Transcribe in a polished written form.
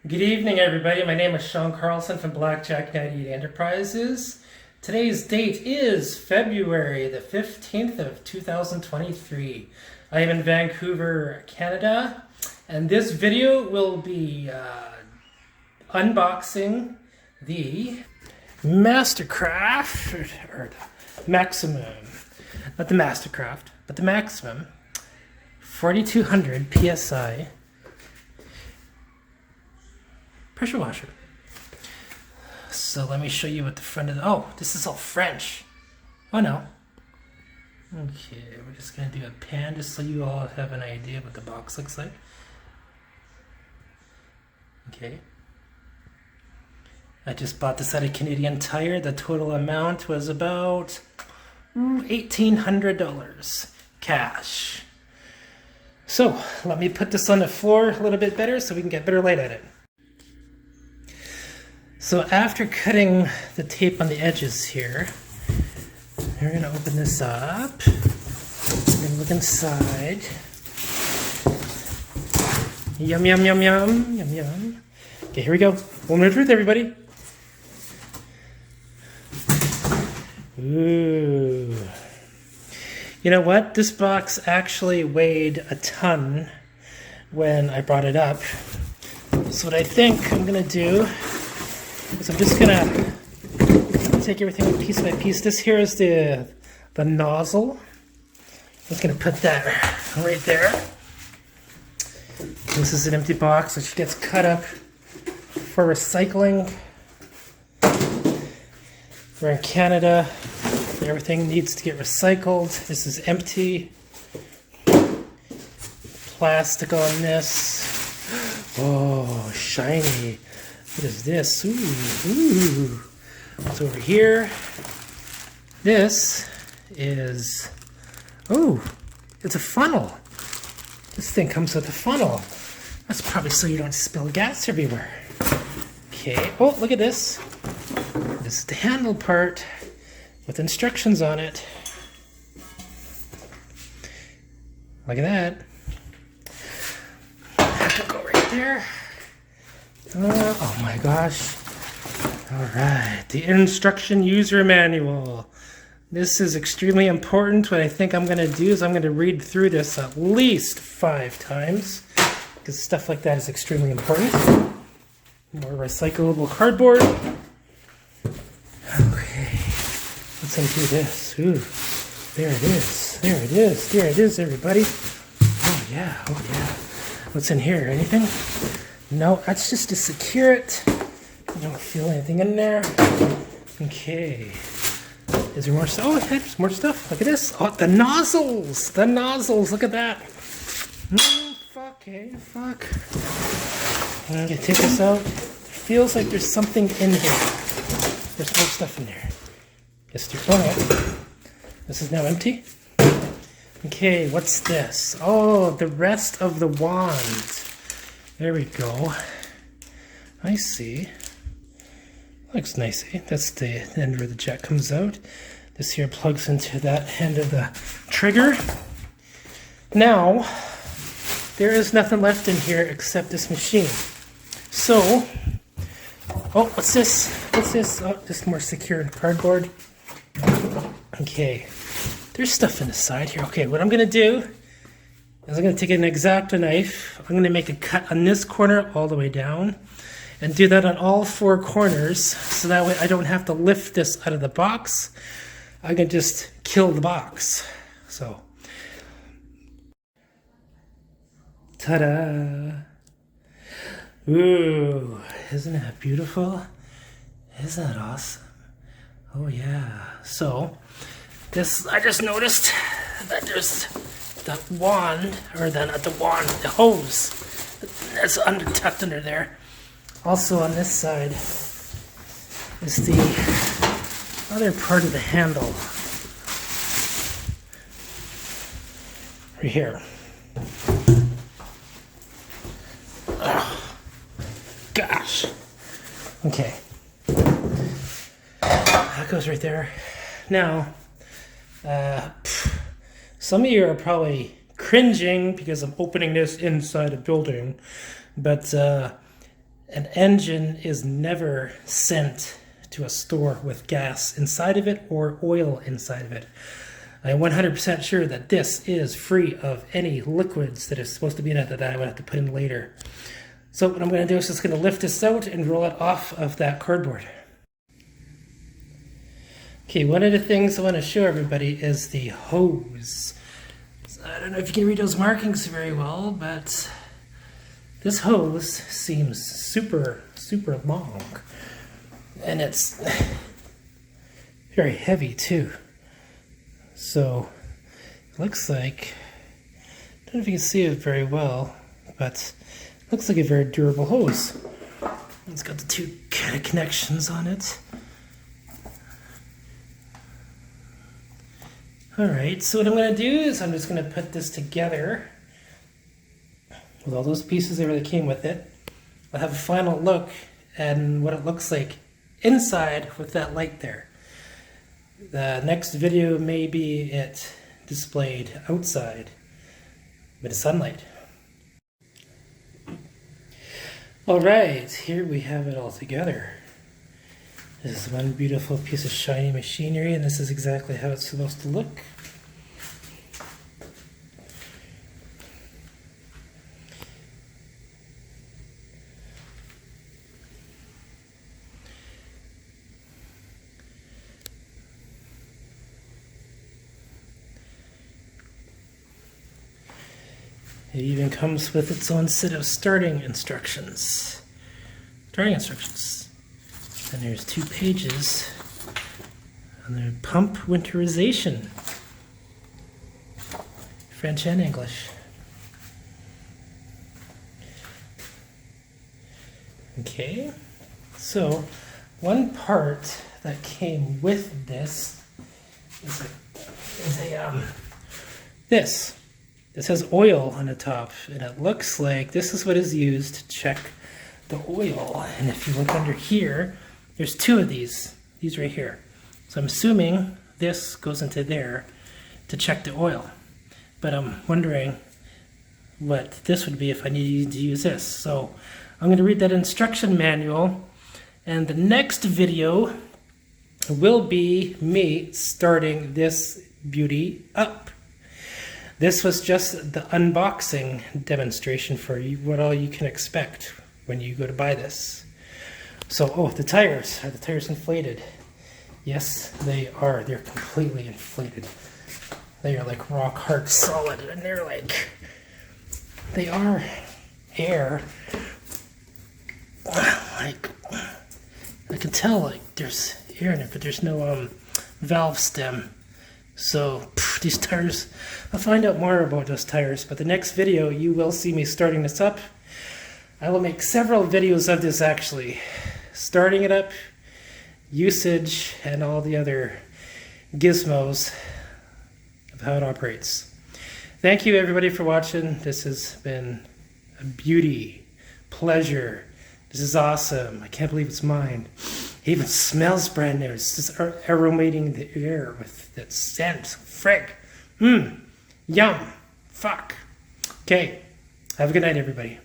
Good evening, everybody. My name is Sean Carlson from Blackjack 98 Enterprises. Today's date is February the 15th of 2023. I am in Vancouver, Canada, and this video will be unboxing the Mastercraft, or the Maximum, not the Mastercraft, but the Maximum 4200 PSI pressure washer. So let me show you what the front of the, oh, this is all French. Oh no. Okay, we're just gonna do a pan just so you all have an idea what the box looks like. Okay. I just bought this at a Canadian Tire. The total amount was about $1,800 cash. So let me put this on the floor a little bit better so we can get better light at it. So after cutting the tape on the edges here, we're going to open this up. We're going to look inside. Yum, yum, yum, yum, yum, yum. Okay, here we go. Moment of truth, everybody. Ooh. You know what? This box actually weighed a ton when I brought it up. So what I think I'm going to do is I'm just gonna take everything piece by piece. This here is the nozzle. I'm just gonna put that right there. This is an empty box which gets cut up for recycling. We're in Canada. Everything needs to get recycled. This is empty. Plastic on this. Oh, shiny. What is this? Ooh. What's over here? This is, oh, it's a funnel. This thing comes with a funnel. That's probably so you don't spill gas everywhere. Okay, oh, look at this. This is the handle part with instructions on it. Look at that. I have to go right there. Oh my gosh. Alright, the instruction user manual. This is extremely important. What I think I'm going to do is I'm going to read through this at least 5 times, because stuff like that is extremely important. More recyclable cardboard. Okay, let's undo this. Ooh, there it is. There it is. There it is, everybody. Oh yeah, oh yeah. What's in here? Anything? No, that's just to secure it. I don't feel anything in there. Okay. Is there more stuff? Oh, yeah, there's more stuff. Look at this. Oh, the nozzles. The nozzles. Look at that. Fuck, hey, fuck. I'm going to take this out. It feels like there's something in here. There's more stuff in there. Yes, there's. Oh, no. This is now empty. Okay, what's this? Oh, the rest of the wand. There we go. I see. Looks nice, eh? That's the end where the jet comes out. This here plugs into that end of the trigger. Now, there is nothing left in here except this machine. So, oh, what's this? What's this? Oh, just more secure cardboard. Okay, there's stuff in the side here. Okay, what I'm gonna do is I'm going to take an X-Acto knife. I'm going to make a cut on this corner all the way down and do that on all 4 corners so that way I don't have to lift this out of the box. I can just kill the box. So, ta-da! Ooh, isn't that beautiful? Isn't that awesome? Oh yeah. So, this, I just noticed that there's the wand, or not the wand, the hose that's tucked under there. Also on this side is the other part of the handle. Right here. Oh, gosh. Okay. That goes right there. Now, some of you are probably cringing because I'm opening this inside a building, but An engine is never sent to a store with gas inside of it or oil inside of it. I'm 100% sure that this is free of any liquids that is supposed to be in it that I would have to put in later. So what I'm going to do is just going to lift this out and roll it off of that cardboard. Okay, one of the things I want to show everybody is the hose. So I don't know if you can read those markings very well, but this hose seems super, super long. And it's very heavy too. So it looks like, I don't know if you can see it very well, but it looks like a very durable hose. It's got the two kind of connections on it. Alright, so what I'm going to do is I'm just going to put this together with all those pieces that really came with it. I'll have a final look at what it looks like inside with that light there. The next video may be it displayed outside with the sunlight. Alright, here we have it all together. This is one beautiful piece of shiny machinery, and this is exactly how it's supposed to look. It even comes with its own set of starting instructions. And there's 2 pages on the pump winterization, French and English. Okay, so one part that came with this is this. This has oil on the top, and it looks like this is what is used to check the oil. And if you look under here, there's 2 of these right here. So I'm assuming this goes into there to check the oil. But I'm wondering what this would be if I needed to use this. So I'm going to read that instruction manual, and the next video will be me starting this beauty up. This was just the unboxing demonstration for you, what all you can expect when you go to buy this. So, oh, the tires. Are the tires inflated? Yes, they are. They're completely inflated. They are like rock hard solid, and they're like, they are air. Like, I can tell like there's air in it, but there's no valve stem. So these tires, I'll find out more about those tires, but the next video you will see me starting this up. I will make several videos of this actually, starting it up, usage, and all the other gizmos of how it operates. Thank you everybody for watching. This has been a beauty, pleasure. This is awesome. I can't believe it's mine. It even smells brand new. It's just aromating the air with that scent. Frig. Yum. Fuck. Okay. Have a good night, everybody.